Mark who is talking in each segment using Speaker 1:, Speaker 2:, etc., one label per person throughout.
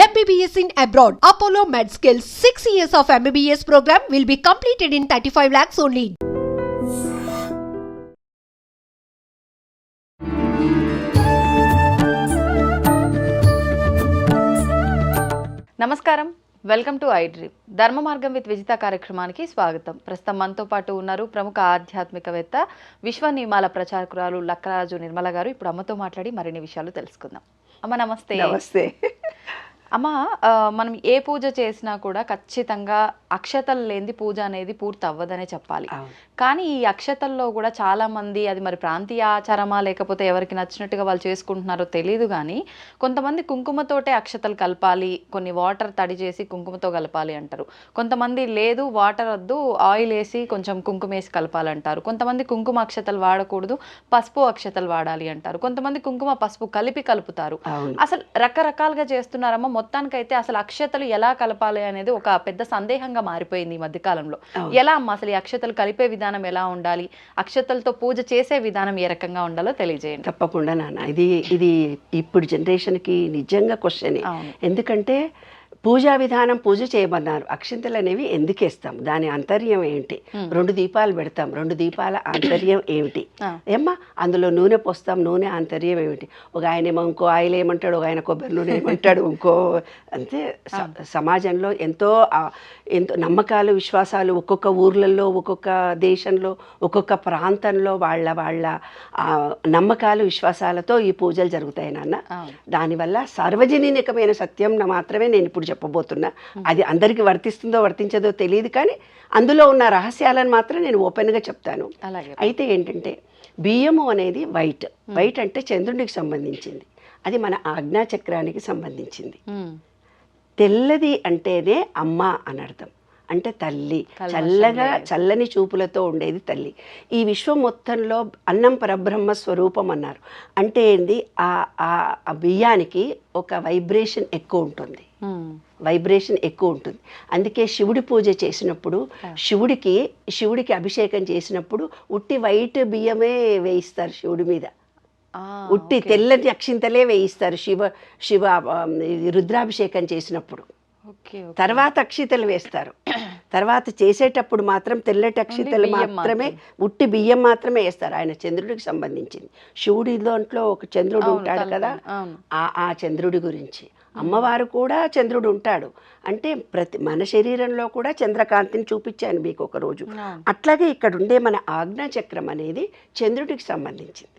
Speaker 1: MBBS in abroad. Apollo MedSkill 6 years of MBBS program will be completed in 35 lakhs only.
Speaker 2: నమస్కారం, welcome to I dream. ధర్మ మార్గం with Vijitha కార్యక్రమానికి స్వాగతం. ప్రస్తుతం మనతో పాటు ఉన్నారు ప్రముఖ ఆధ్యాత్మికవేత్త, విశ్వ నియమాల ప్రచారకురాలు లక్కరాజు నిర్మల గారు. ఇప్పుడు అమ్మతో మాట్లాడి మరిన్ని విషయాలు తెలుసుకుందాం. అమ్మ నమస్తే.
Speaker 3: నమస్తే
Speaker 2: అమ్మ, మనం ఏ పూజ చేసినా కూడా ఖచ్చితంగా అక్షతలు లేనిది పూజ అనేది పూర్తి అవ్వదనే చెప్పాలి. కానీ ఈ అక్షతల్లో కూడా చాలా మంది, అది మరి ప్రాంతీయ ఆచారమా లేకపోతే ఎవరికి నచ్చినట్టుగా వాళ్ళు చేసుకుంటున్నారో తెలియదు, కానీ కొంతమంది కుంకుమతోటే అక్షతలు కలపాలి, కొన్ని వాటర్ తడి చేసి కుంకుమతో కలపాలి అంటారు. కొంతమంది లేదు, వాటర్ వద్దు, ఆయిల్ వేసి కొంచెం కుంకుమ వేసి కలపాలంటారు. కొంతమంది కుంకుమ అక్షతలు వాడకూడదు, పసుపు అక్షతలు వాడాలి అంటారు. కొంతమంది కుంకుమ పసుపు కలిపి కలుపుతారు. అసలు రకరకాలుగా చేస్తున్నారమ్మా. మొత్తానికైతే అసలు అక్షతలు ఎలా కలపాలి అనేది ఒక పెద్ద సందేహంగా మారిపోయింది ఈ మధ్య కాలంలో. ఎలా అమ్మా అసలు ఈ అక్షతలు కలిపే విధానం ఎలా ఉండాలి, అక్షతలతో పూజ చేసే విధానం ఏ రకంగా ఉండాలో తెలియజేయండి.
Speaker 3: తప్పకుండా నాన్న, ఇది ఇప్పుడు జనరేషన్కి నిజంగా క్వశ్చన్. ఎందుకంటే పూజా విధానం, పూజ చేయమన్నారు, అక్షింతలు అనేవి ఎందుకు వేస్తాం, దాని ఆంతర్యం ఏంటి, 2 దీపాలు పెడతాం, 2 దీపాల ఆంతర్యం ఏమిటి ఏమ్మా, అందులో నూనె పోస్తాం, నూనె ఆంతర్యం ఏమిటి, ఒక ఆయన ఏమో ఇంకో ఆయిల్ ఏమంటాడు, ఒక ఆయన కొబ్బరి నూనె ఏమంటాడు, ఇంకో అంతే. సమాజంలో ఎంతో నమ్మకాలు, విశ్వాసాలు ఒక్కొక్క ఊర్లలో, ఒక్కొక్క దేశంలో, ఒక్కొక్క ప్రాంతంలో వాళ్ళ నమ్మకాలు, విశ్వాసాలతో ఈ పూజలు జరుగుతాయి నాన్న. దానివల్ల సార్వజనీనికమైన సత్యం మాత్రమే నేను ఇప్పుడు చెప్పబోతున్నా. అది అందరికీ వర్తిస్తుందో వర్తించదో తెలియదు, కానీ అందులో ఉన్న రహస్యాలను మాత్రం నేను ఓపెన్గా చెప్తాను. అయితే ఏంటంటే, బియ్యము అనేది వైట్ అంటే చంద్రుడికి సంబంధించింది, అది మన ఆజ్ఞాచక్రానికి సంబంధించింది. తెల్లది అంటేనే అమ్మ అని అర్థం, అంటే తల్లి, చల్లని చూపులతో ఉండేది తల్లి. ఈ విశ్వం మొత్తంలో అన్నం పరబ్రహ్మ స్వరూపం అన్నారు. అంటే ఏంది, ఆ బియ్యానికి ఒక వైబ్రేషన్ ఎక్కువ ఉంటుంది, అందుకే శివుడి పూజ చేసినప్పుడు, శివుడికి అభిషేకం చేసినప్పుడు ఉట్టి వైట్ బియ్యమే వేయిస్తారు శివుడి మీద, ఉట్టి తెల్లటి అక్షింతలే వేయిస్తారు శివ రుద్రాభిషేకం చేసినప్పుడు. తర్వాత అక్షితలు వేస్తారు. తర్వాత చేసేటప్పుడు మాత్రం తెల్లటి అక్షితలు మాత్రమే, ఉట్టి బియ్యం మాత్రమే వేస్తారు. ఆయన చంద్రుడికి సంబంధించింది. శివుడి దాంట్లో ఒక చంద్రుడు ఉంటాడు కదా, ఆ చంద్రుడి గురించి. అమ్మవారు కూడా చంద్రుడు ఉంటాడు, అంటే మన శరీరంలో కూడా చంద్రకాంతిని చూపించాను మీకు ఒక రోజు. అట్లాగే ఇక్కడ ఉండే మన ఆజ్ఞాచక్రం అనేది చంద్రుడికి సంబంధించింది.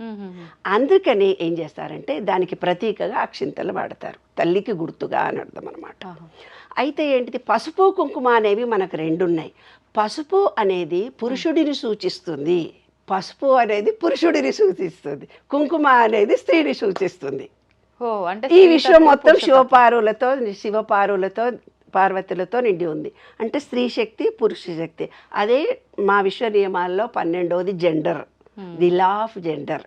Speaker 3: అందుకని ఏం చేస్తారంటే దానికి ప్రతీకగా అక్షింతలు వాడతారు, తల్లికి గుర్తుగా అని అర్థం అనమాట. అయితే ఏంటిది, పసుపు కుంకుమ అనేవి మనకు 2 ఉన్నాయి. పసుపు అనేది పురుషుడిని సూచిస్తుంది, కుంకుమ అనేది స్త్రీని సూచిస్తుంది. ఈ విశ్వం మొత్తం శివపార్వతులతో పార్వతులతో నిండి ఉంది. అంటే స్త్రీ శక్తి, పురుష శక్తి. అదే మా విశ్వ నియమాల్లో 12వది gender, the law of gender.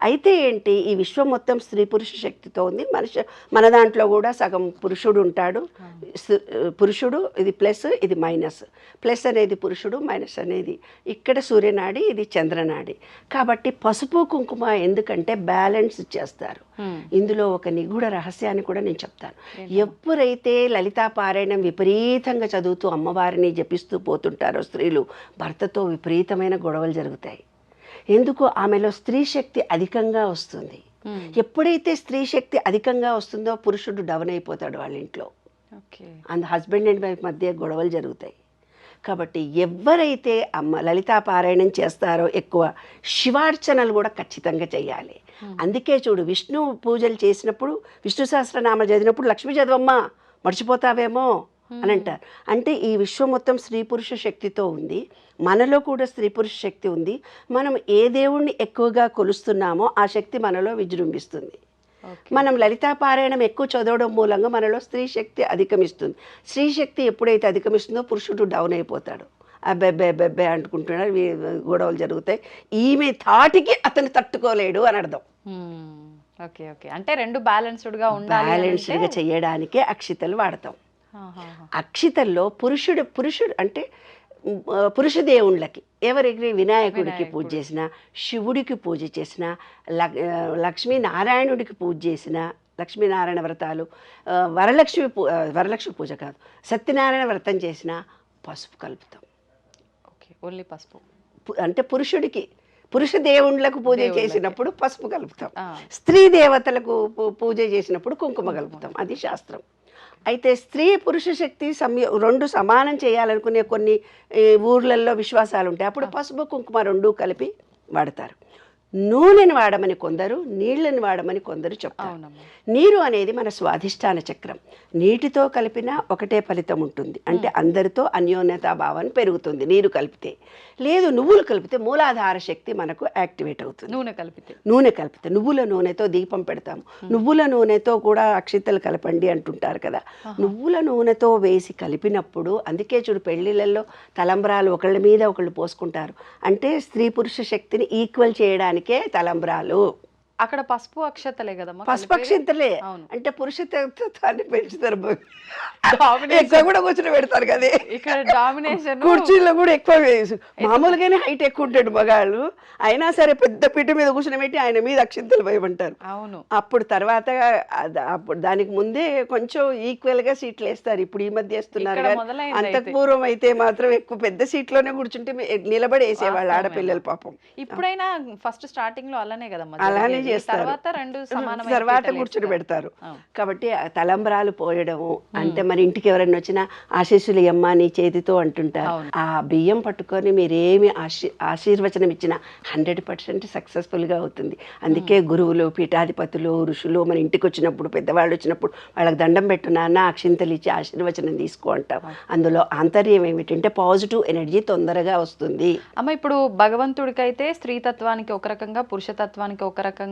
Speaker 3: అయితే ఏంటి, ఈ విశ్వం మొత్తం స్త్రీ పురుష శక్తితో ఉంది. మన దాంట్లో కూడా సగం పురుషుడు ఉంటాడు. పురుషుడు ఇది ప్లస్, ఇది మైనస్. ప్లస్ అనేది పురుషుడు, మైనస్ అనేది ఇక్కడ సూర్యనాడి, ఇది చంద్రనాడి. కాబట్టి పసుపు కుంకుమ ఎందుకంటే బ్యాలెన్స్ చేస్తారు. ఇందులో ఒక నిగూఢ రహస్యాన్ని కూడా నేను చెప్తాను. ఎప్పుడైతే లలితా పారాయణం విపరీతంగా చదువుతూ అమ్మవారిని జపిస్తూ పోతుంటారో స్త్రీలు, భర్తతో విపరీతమైన గొడవలు జరుగుతాయి. ఎందుకు, ఆమెలో స్త్రీ శక్తి అధికంగా వస్తుంది. ఎప్పుడైతే స్త్రీ శక్తి అధికంగా వస్తుందో పురుషుడు డౌన్ అయిపోతాడు వాళ్ళ ఇంట్లో. హస్బెండ్ అండ్ వైఫ్ మధ్య గొడవలు జరుగుతాయి. కాబట్టి ఎవరైతే లలితా పారాయణం చేస్తారో ఎక్కువ శివార్చనలు కూడా ఖచ్చితంగా చేయాలి. అందుకే చూడు, విష్ణు పూజలు చేసినప్పుడు, విష్ణు సహస్రనామ చదివినప్పుడు లక్ష్మీ చదవమ్మా మర్చిపోతావేమో అని అంటారు. అంటే ఈ విశ్వం మొత్తం స్త్రీ పురుష శక్తితో ఉంది, మనలో కూడా స్త్రీ పురుష శక్తి ఉంది. మనం ఏ దేవుణ్ణి ఎక్కువగా కొలుస్తున్నామో ఆ శక్తి మనలో విజృంభిస్తుంది. మనం లలితా పారాయణం ఎక్కువ చదవడం మూలంగా మనలో స్త్రీ శక్తి అధిగమిస్తుంది. స్త్రీ శక్తి ఎప్పుడైతే అధిగమిస్తుందో పురుషుడు డౌన్ అయిపోతాడు, అబ్బెబ్బెబ్బెబ్బే అంటుకుంటున్నాడు, గొడవలు జరుగుతాయి. ఈమె తాటికి అతను తట్టుకోలేడు అని అర్థం.
Speaker 2: అంటే 2 బ్యాలెన్స్డ్గా
Speaker 3: చేయడానికే అక్షితలు వాడతాం. అక్షితల్లో పురుషుడు అంటే పురుష దేవుళ్ళకి, ఎవరికి వినాయకుడికి పూజ చేసినా, శివుడికి పూజ చేసినా, లక్ష్మీనారాయణుడికి పూజ చేసినా, లక్ష్మీనారాయణ వ్రతాలు, వరలక్ష్మి పూజ కాదు, సత్యనారాయణ వ్రతం చేసినా పసుపు కలుపుతాం.
Speaker 2: ఓకే, ఓన్లీ పసుపు.
Speaker 3: అంటే పురుష దేవుళ్ళకు పూజ చేసినప్పుడు పసుపు కలుపుతాం, స్త్రీ దేవతలకు పూజ చేసినప్పుడు కుంకుమ కలుపుతాం. అది శాస్త్రం. అయితే స్త్రీ పురుష శక్తి రెండు సమానం చేయాలనుకునే కొన్ని ఊర్లలో విశ్వాసాలు ఉంటాయి. అప్పుడు పసుపు కుంకుమ రెండు కలిపి వాడతారు. నూనెని వాడమని కొందరు, నీళ్ళని వాడమని కొందరు చెప్తారు. నీరు అనేది మన స్వాధిష్టాన చక్రం. నీటితో కలిపినా ఒకటే ఫలితం ఉంటుంది. అంటే అందరితో అన్యోన్యతాభావం పెరుగుతుంది నీరు కలిపితే. లేదు నువ్వులు కలిపితే మూలాధార శక్తి మనకు యాక్టివేట్ అవుతుంది. నూనె కలిపితే నువ్వుల నూనెతో దీపం పెడతాము. నువ్వుల నూనెతో కూడా అక్షింతలు కలపండి అంటుంటారు కదా. నువ్వుల నూనెతో వేసి కలిపినప్పుడు, అందుకే చూడు పెళ్లిళ్ళల్లో తలంబ్రాలు ఒకళ్ళ మీద ఒకళ్ళు పోసుకుంటారు. అంటే స్త్రీ పురుష శక్తిని ఈక్వల్ చేయడానికి తలంబ్రాలు.
Speaker 2: అక్కడ పసుపు అక్షతలే కదమ్మా,
Speaker 3: పసుపు అక్షంతలే. అంటే పురుషత్వాన్ని పెంచుతారు, ఎక్కువ కూడా కూర్చొని పెడతారు కదా.
Speaker 2: ఇక్కడ డామినేషన్
Speaker 3: కుర్చీలో కూడా ఎక్కువ మామూలుగానే హైట్ ఎక్కువ ఉంటాడు మగాళ్ళు, అయినా సరే పెద్ద పీట మీద కూర్చొని పెట్టి ఆయన మీద అక్షంతలు వేయమంటారు.
Speaker 2: అవును.
Speaker 3: అప్పుడు తర్వాత అప్పుడు దానికి ముందే కొంచెం ఈక్వల్ గా సీట్లు వేస్తారు. ఇప్పుడు ఈ మధ్య వేస్తున్నారు. అంతకు పూర్వం అయితే మాత్రం ఎక్కువ పెద్ద సీట్లోనే కూర్చుంటే నిలబడి వేసేవాళ్ళు ఆడపిల్లలు పాపం.
Speaker 2: ఇప్పుడైనా ఫస్ట్ స్టార్టింగ్ లో అలానే కదమ్మా,
Speaker 3: అలానే చేస్తారు. తర్వాత కూర్చుని పెడతారు. కాబట్టి తలంబ్రాలు పోయడము అంటే మరి ఇంటికి ఎవరైనా వచ్చినా ఆశీస్సులు ఇయ్యమ్మా నీ చేతితో అంటుంటారు. ఆ బియ్యం పట్టుకొని మీరేమి ఆశీర్వచనం ఇచ్చినా 100% సక్సెస్ఫుల్ గా అవుతుంది. అందుకే గురువులు, పీఠాధిపతులు, ఋషులు మన ఇంటికి వచ్చినప్పుడు, పెద్దవాళ్ళు వచ్చినప్పుడు వాళ్ళకి దండం పెట్టు నాన్న, అక్షింతలు ఇచ్చి ఆశీర్వచనం తీసుకో అంటాం. అందులో ఆంతర్యం ఏమిటంటే పాజిటివ్ ఎనర్జీ తొందరగా వస్తుంది.
Speaker 2: అమ్మ ఇప్పుడు భగవంతుడికైతే స్త్రీతత్వానికి ఒక రకంగా, పురుషతత్వానికి ఒక రకంగా,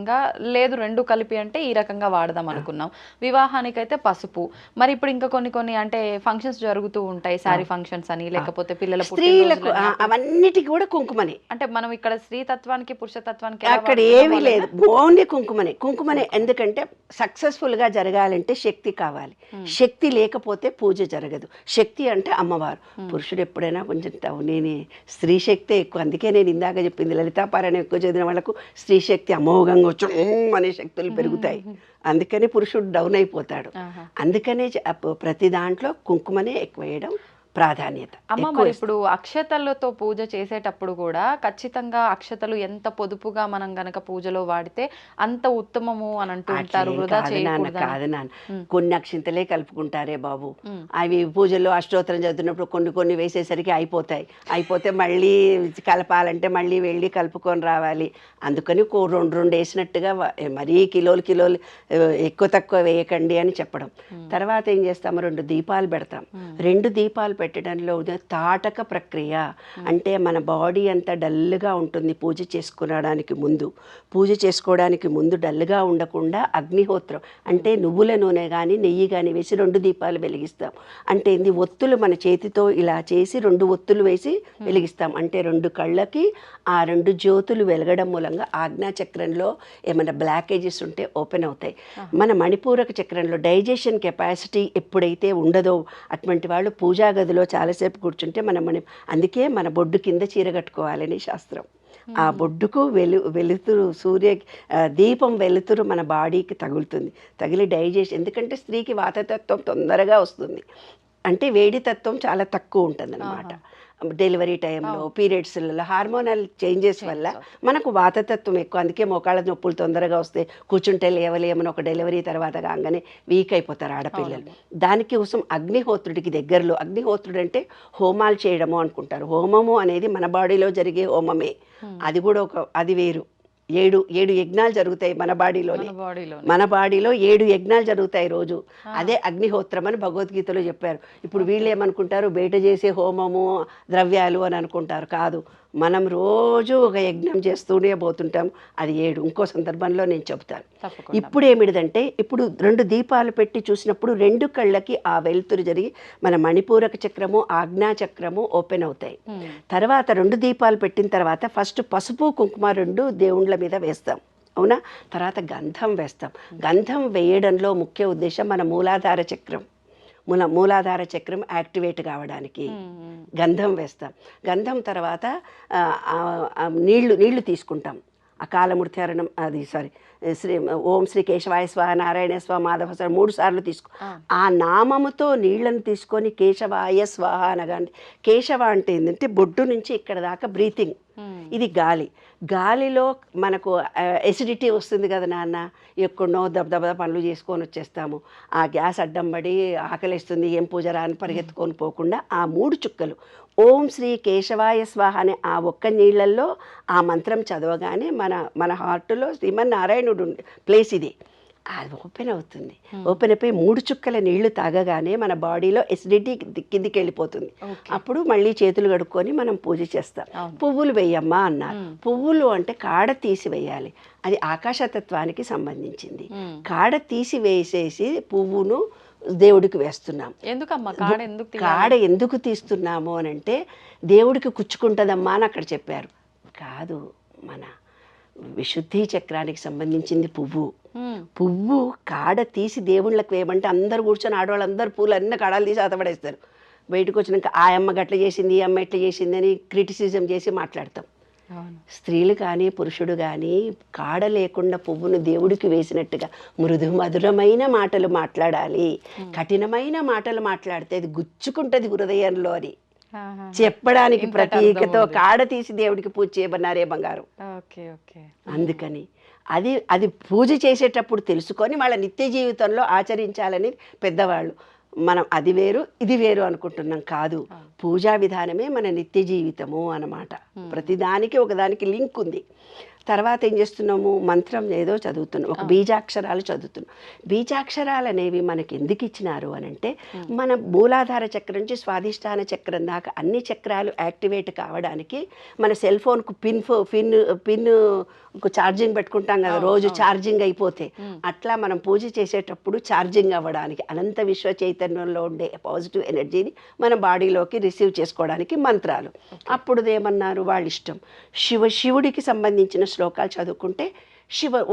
Speaker 2: లేదు రెండు కలిపి అంటే ఈ రకంగా వాడదాం అనుకున్నాం. వివాహానికైతే పసుపు. మరి ఇప్పుడు ఇంకా కొన్ని అంటే ఫంక్షన్స్ జరుగుతూ ఉంటాయి, శారీ ఫంక్షన్స్ అని, లేకపోతే పిల్లల
Speaker 3: స్త్రీలకు అవన్నిటికి కూడా కుంకుమనే.
Speaker 2: అంటే మనం ఇక్కడ స్త్రీతత్వానికి పురుషతత్వానికి
Speaker 3: అక్కడ ఏమీ లేదు, ఓన్లీ కుంకుమనే. ఎందుకంటే సక్సెస్ఫుల్ గా జరగాలంటే శక్తి కావాలి. శక్తి లేకపోతే పూజ జరగదు. శక్తి అంటే అమ్మవారు. పురుషుడు ఎప్పుడైనా కొంచెం నేను స్త్రీ శక్తే ఎక్కువ. అందుకే నేను ఇందాక చెప్పింది, లలితాపారాయణ ఎక్కువ చదివిన వాళ్ళకు స్త్రీ శక్తి అమోఘంగా వచ్చి అనే శక్తులు పెరుగుతాయి. అందుకని పురుషుడు డౌన్ అయిపోతాడు. అందుకనే ప్రతి దాంట్లో కుంకుమనే ఎక్కువ వేయడం ప్రాధాన్యత.
Speaker 2: అమ్మ మరి ఇప్పుడు అక్షతలతో పూజ చేసేటప్పుడు కూడా ఖచ్చితంగా అక్షతలు ఎంత పొదుపుగా మనం గనక పూజలో వాడితే అంత ఉత్తమము అని అంటూ ఉంటారు.
Speaker 3: కాదు నాన్న, కొన్ని అక్షింతలే కలుపుకుంటారే బాబు. అవి పూజల్లో అష్టోత్తరం చదువుతున్నప్పుడు కొన్ని వేసేసరికి అయిపోతే మళ్ళీ కలపాలంటే మళ్ళీ వెళ్ళి కలుపుకొని రావాలి. అందుకని రెండు వేసినట్టుగా మరీ కిలోలు ఎక్కువ తక్కువ వేయకండి అని చెప్పడం. తర్వాత ఏం చేస్తాము, 2 దీపాలు పెడతాం. 2 దీపాలు పెట్టడంలో తాటక ప్రక్రియ. అంటే మన బాడీ అంతా డల్గా ఉంటుంది పూజ చేసుకోవడానికి ముందు డల్గా ఉండకుండా అగ్నిహోత్రం అంటే నువ్వుల నూనె కానీ నెయ్యి కానీ వేసి 2 దీపాలు వెలిగిస్తాం. అంటే ఇది ఒత్తులు మన చేతితో ఇలా చేసి 2 ఒత్తులు వేసి వెలిగిస్తాం. అంటే 2 కళ్ళకి ఆ 2 జ్యోతులు వెలగడం మూలంగా ఆజ్ఞాచక్రంలో ఏమైనా బ్లాకేజెస్ ఉంటే ఓపెన్ అవుతాయి. మన మణిపూరక చక్రంలో డైజెషన్ కెపాసిటీ ఎప్పుడైతే ఉండదో అటువంటి వాళ్ళు పూజా గదిలో చాలాసేపు కూర్చుంటే అందుకే మన బొడ్డు కింద చీర కట్టుకోవాలని శాస్త్రం. ఆ బొడ్డుకు వెలుతురు దీపం వెలుతురు మన బాడీకి తగిలి డైజెషన్. ఎందుకంటే స్త్రీకి వాతతత్వం తొందరగా వస్తుంది, అంటే వేడి తత్వం చాలా తక్కువ ఉంటుంది అన్నమాట. డెలివరీ టైంలో, పీరియడ్స్లలో హార్మోనల్ చేంజెస్ వల్ల మనకు వాతతత్వం ఎక్కువ. అందుకే మోకాళ్ళ నొప్పులు తొందరగా వస్తే, కూర్చుంటే లేవలేమని ఒక డెలివరీ తర్వాత కాగానే వీక్ అయిపోతారు ఆడపిల్లలు. దానికి కోసం అగ్నిహోత్రుడికి దగ్గరలో, అగ్నిహోత్రుడు అంటే హోమాలు చేయడము అనుకుంటారు. హోమము అనేది మన బాడీలో జరిగే హోమమే. అది కూడా అది వేరు. 7 యజ్ఞాలు జరుగుతాయి మన బాడీలో 7 యజ్ఞాలు జరుగుతాయి రోజు. అదే అగ్నిహోత్రం అని భగవద్గీతలో చెప్పారు. ఇప్పుడు వీళ్ళు ఏమనుకుంటారు, బయట చేసే హోమము ద్రవ్యాలు అని అనుకుంటారు. కాదు, మనం రోజు ఒక యజ్ఞం చేస్తూనే పోతుంటాం. అది 7. ఇంకో సందర్భంలో నేను చెబుతాను. ఇప్పుడు ఏమిటిదంటే, ఇప్పుడు 2 దీపాలు పెట్టి చూసినప్పుడు 2 కళ్ళకి ఆ వెలుతురు జరిగి మన మణిపూరక చక్రము, ఆజ్ఞాచక్రము ఓపెన్ అవుతాయి. తర్వాత 2 దీపాలు పెట్టిన తర్వాత ఫస్ట్ పసుపు కుంకుమ 2 దేవుళ్ళ మీద వేస్తాం, అవునా? తర్వాత గంధం వేస్తాం. గంధం వేయడంలో ముఖ్య ఉద్దేశం మన మూలాధార చక్రం యాక్టివేట్ కావడానికి గంధం వేస్తాం. గంధం తర్వాత నీళ్లు తీసుకుంటాం. అకాలమృత్యారణం శ్రీ ఓం శ్రీ కేశవాయ స్వాహ నారాయణ స్వాహ మాధవ స్వాహ 3 సార్లు తీసుకో. ఆ నామముతో నీళ్లను తీసుకొని కేశవాయ స్వాహ అనగానే, కేశవ అంటే ఏంటంటే బొడ్డు నుంచి ఇక్కడ దాకా బ్రీతింగ్, ఇది గాలి. గాలిలో మనకు ఎసిడిటీ వస్తుంది కదా నాన్న, ఎక్కడో దబదబ పనులు చేసుకొని వచ్చేస్తాము, ఆ గ్యాస్ అడ్డం పడి ఆకలిస్తుంది, ఏం పూజ రాని పరిగెత్తుకొని పోకుండా ఆ 3 చుక్కలు ఓం శ్రీ కేశవాయ స్వాహ అనే ఆ ఒక్క నీళ్ళల్లో ఆ మంత్రం చదవగానే మన హార్ట్లో శ్రీమన్నారాయణుడు ప్లేస్ ఇది, అది ఓపెన్ అవుతుంది. ఓపెన్ అయిపోయి 3 చుక్కల నీళ్లు తాగగానే మన బాడీలో ఎసిడిటీ కిందికి వెళ్ళిపోతుంది. అప్పుడు మళ్ళీ చేతులు కడుక్కొని మనం పూజ చేస్తాం. పువ్వులు వేయమ్మా అన్నారు. పువ్వులు అంటే కాడ తీసి వేయాలి, అది ఆకాశతత్వానికి సంబంధించింది. కాడ తీసి వేసేసి పువ్వును దేవుడికి వేస్తున్నాం.
Speaker 2: ఎందుకమ్మా
Speaker 3: కాడ ఎందుకు తీస్తున్నాము అని అంటే దేవుడికి కుచ్చుకుంటుందమ్మా అని అక్కడ చెప్పారు. కాదు, మన విశుద్ధి చక్రానికి సంబంధించింది పువ్వు. పువ్వు కాడ తీసి దేవుళ్ళకి వేయమంటే అందరు కూర్చొని ఆడవాళ్ళందరూ పూలు అన్ని కాడాలు తీసి అతపడేస్తారు. బయటకు వచ్చినాక ఆ అమ్మ గట్ల చేసింది, ఈ అమ్మ ఎట్లా చేసింది అని క్రిటిసిజం చేసి మాట్లాడతాం. స్త్రీలు కానీ పురుషుడు కానీ కాడ లేకుండా పువ్వును దేవుడికి వేసినట్టుగా మృదు మధురమైన మాటలు మాట్లాడాలి. కఠినమైన మాటలు మాట్లాడితే అది గుచ్చుకుంటుంది హృదయంలో అని చెప్పడానికి ప్రతీకతో కాడ తీసి దేవుడికి పూజ చేయమన్నారే బంగారు. అందుకని అది పూజ చేసేటప్పుడు తెలుసుకొని వాళ్ళ నిత్య జీవితంలో ఆచరించాలని పెద్దవాళ్ళు. మనం అది వేరు ఇది వేరు అనుకుంటున్నాం, కాదు. పూజా విధానమే మన నిత్య జీవితము అన్నమాట. ప్రతిదానికి ఒకదానికి లింక్ ఉంది. తర్వాత ఏం చేస్తున్నాము, మంత్రం ఏదో చదువుతున్నాం, ఒక బీజాక్షరాలు చదువుతున్నాం. బీజాక్షరాలు అనేవి మనకి ఎందుకు ఇచ్చినారు అని అంటే, మన మూలాధార చక్రం నుంచి స్వాధిష్టాన చక్రం దాకా అన్ని చక్రాలు యాక్టివేట్ కావడానికి. మన సెల్ ఫోన్కు పిన్ ఛార్జింగ్ పెట్టుకుంటాం కదా రోజు, ఛార్జింగ్ అయిపోతే అట్లా మనం పూజ చేసేటప్పుడు ఛార్జింగ్ అవ్వడానికి అనంత విశ్వ చైతన్యంలో ఉండే పాజిటివ్ ఎనర్జీని మన బాడీలోకి రిసీవ్ చేసుకోవడానికి మంత్రాలు. అప్పుడు ఏమన్నారు, వాళ్ళ ఇష్టం. శివుడికి సంబంధించిన శ్లోకాలు చదువుకుంటే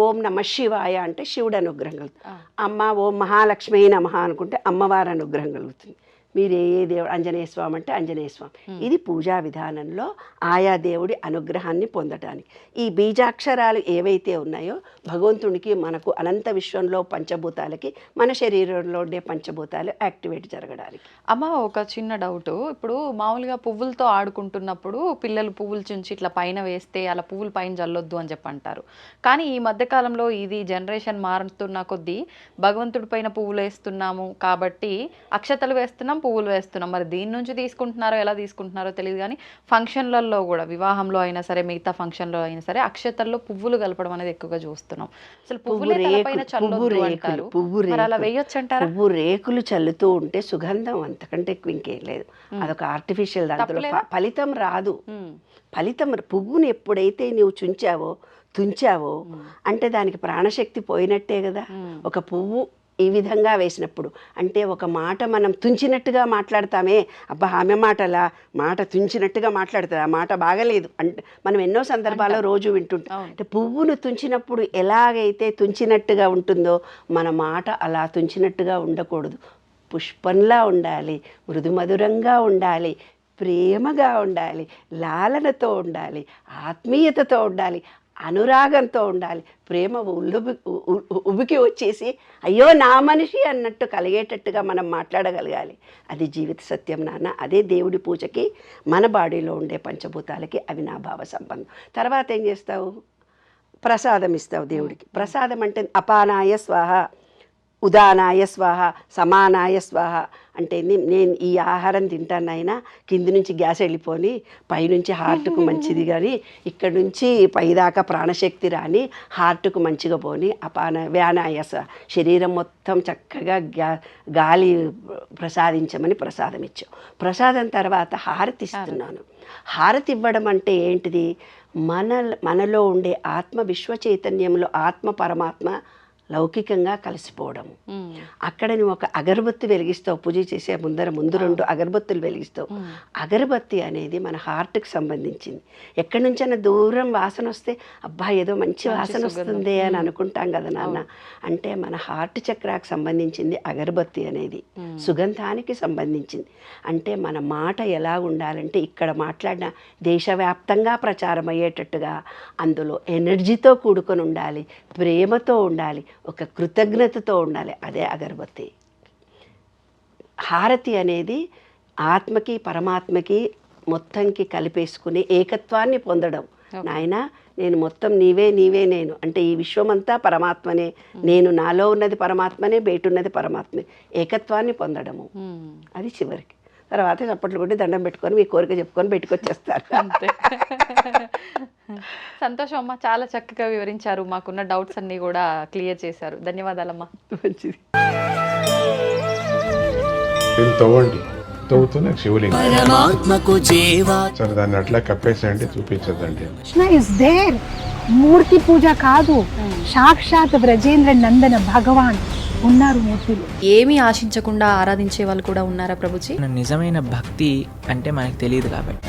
Speaker 3: ఓం నమ శివాయ అంటే శివుడు అనుగ్రహం కలుగుతుంది. అమ్మ ఓం మహాలక్ష్మి నమః అనుకుంటే అమ్మవారి అనుగ్రహం కలుగుతుంది. మీరు ఏ దేవుడు, ఆంజనేయ స్వామి అంటే ఆంజనేయ స్వామి. ఇది పూజా విధానంలో ఆయా దేవుడి అనుగ్రహాన్ని పొందటానికి. ఈ బీజాక్షరాలు ఏవైతే ఉన్నాయో భగవంతునికి మనకు అనంత విశ్వంలో పంచభూతాలకి మన శరీరంలో ఉండే పంచభూతాలు యాక్టివేట్ జరగడానికి.
Speaker 2: అమ్మ ఒక చిన్న డౌట్, ఇప్పుడు మామూలుగా పువ్వులతో ఆడుకుంటున్నప్పుడు పిల్లలు పువ్వులు చుంచి ఇట్లా పైన వేస్తే అలా పువ్వులు పైన జల్లొద్దు అని చెప్పి అంటారు. కానీ ఈ మధ్యకాలంలో ఇది జనరేషన్ మారుతున్న కొద్దీ భగవంతుడి పైన పువ్వులు వేస్తున్నాము కాబట్టి అక్షతలు వేస్తున్నాం, పువ్వులు వేస్తున్నాం. మరి దీని నుంచి తీసుకుంటున్నారో ఎలా తీసుకుంటున్నారో తెలియదు, కానీ ఫంక్షన్లలో కూడా వివాహంలో అయినా సరే మిగతా ఫంక్షన్లో అయినా సరే అక్షతల్లో పువ్వులు కలపడం అనేది ఎక్కువగా చూస్తున్నాం. అసలు పువ్వులు అలా వేయొచ్చు అంటారా?
Speaker 3: పువ్వు రేకులు చల్లుతూ ఉంటే సుగంధం, అంతకంటే ఎక్కువ ఇంకేం లేదు. అదొక ఆర్టిఫిషియల్, దాంట్లో ఫలితం రాదు. ఫలితం పువ్వుని ఎప్పుడైతే నువ్వు తుంచావో అంటే దానికి ప్రాణశక్తి పోయినట్టే కదా. ఒక పువ్వు ఈ విధంగా వేసినప్పుడు అంటే ఒక మాట మనం తుంచినట్టుగా మాట్లాడతామే, అబ్బా ఆమె మాట తుంచినట్టుగా మాట్లాడుతుంది, ఆ మాట బాగలేదు అంటే మనం ఎన్నో సందర్భాల్లో రోజు వింటుంటాం. అంటే పువ్వును తుంచినప్పుడు ఎలాగైతే తుంచినట్టుగా ఉంటుందో మన మాట అలా తుంచినట్టుగా ఉండకూడదు. పుష్పంలా ఉండాలి, మృదుమధురంగా ఉండాలి, ప్రేమగా ఉండాలి, లాలనతో ఉండాలి, ఆత్మీయతతో ఉండాలి, అనురాగంతో ఉండాలి. ప్రేమ ఉబికి వచ్చేసి అయ్యో నా మనిషి అన్నట్టు కలిగేటట్టుగా మనం మాట్లాడగలగాలి. అది జీవిత సత్యం నాన్న. అదే దేవుడి పూజకి మన బాడీలో ఉండే పంచభూతాలకి అవినాభావ సంబంధం. తర్వాత ఏం చేస్తావు, ప్రసాదం ఇస్తావు దేవుడికి. ప్రసాదం అంటే అపానాయ స్వాహ, ఉదానాయ స్వాహ, సమానాయ స్వాహ అంటే నేను ఈ ఆహారం తింటానైనా కింది నుంచి గ్యాస్ వెళ్ళిపోని పైనుంచి హార్ట్కు మంచిది, కానీ ఇక్కడ నుంచి పైదాకా ప్రాణశక్తి రాని హార్ట్కు మంచిగా పోని వ్యానాయ శరీరం మొత్తం చక్కగా గాలి ప్రసాదించమని ప్రసాదం ఇచ్చావు. ప్రసాదం తర్వాత హారతి ఇస్తున్నాను. హారతి ఇవ్వడం అంటే ఏంటిది, మనలో ఉండే ఆత్మ విశ్వ చైతన్యంలో ఆత్మ పరమాత్మ లౌకికంగా కలిసిపోవడము. అక్కడ నువ్వు ఒక అగరబత్తి వెలిగిస్తావు, పూజ చేసే ముందు 2 అగరబత్తులు వెలిగిస్తావు. అగరబత్తి అనేది మన హార్ట్కి సంబంధించింది. ఎక్కడి నుంచైనా దూరం వాసన వస్తే అబ్బా ఏదో మంచి వాసన వస్తుంది అని అనుకుంటాం కదా నాన్న. అంటే మన హార్ట్ చక్రాకి సంబంధించింది అగరబత్తి అనేది, సుగంధానికి సంబంధించింది. అంటే మన మాట ఎలా ఉండాలంటే ఇక్కడ మాట్లాడిన దేశవ్యాప్తంగా ప్రచారం అయ్యేటట్టుగా అందులో ఎనర్జీతో కూడుకొని ఉండాలి, ప్రేమతో ఉండాలి, ఒక కృతజ్ఞతతో ఉండాలి. అదే అగరబత్తి. హారతి అనేది ఆత్మకి పరమాత్మకి మొత్తంకి కలిపేసుకుని ఏకత్వాన్ని పొందడం. నాయనా నేను మొత్తం నీవే నేను అంటే ఈ విశ్వమంతా పరమాత్మనే, నేను నాలో ఉన్నది పరమాత్మనే, బయటున్నది పరమాత్మే, ఏకత్వాన్ని పొందడము. అది చివరికి. తర్వాత చప్పట్లు కొట్టి దండం పెట్టుకొని మీ కోరిక చెప్పుకొని పెట్టుకొచ్చేస్తారు.
Speaker 2: అంతే. సంతోషం అమ్మ, చాలా చక్కగా వివరించారు, మాకున్న డౌట్స్ అన్ని కూడా క్లియర్ చేశారు. ధన్యవాదాలమ్మా.
Speaker 3: మంచిది.
Speaker 4: తవ్వండి, తవ్వుతున్న శివలింగం.
Speaker 5: పరమాత్మకు జీవా
Speaker 4: సరే దాన్ని అట్లా కప్పేసేయండి, చూపించదండి.
Speaker 6: Krishna is there. మూర్తి పూజ కాదు, సాక్షాత్ బ్రజేంద్ర నందన భగవాన్ ఉన్నారు మూర్తిలో.
Speaker 7: ఏమీ ఆశించకుండా ఆరాధించే వాళ్ళు కూడా ఉన్నారా ప్రభుజీ?
Speaker 5: నిజమైన భక్తి అంటే మనకు తెలియదు కాబట్టి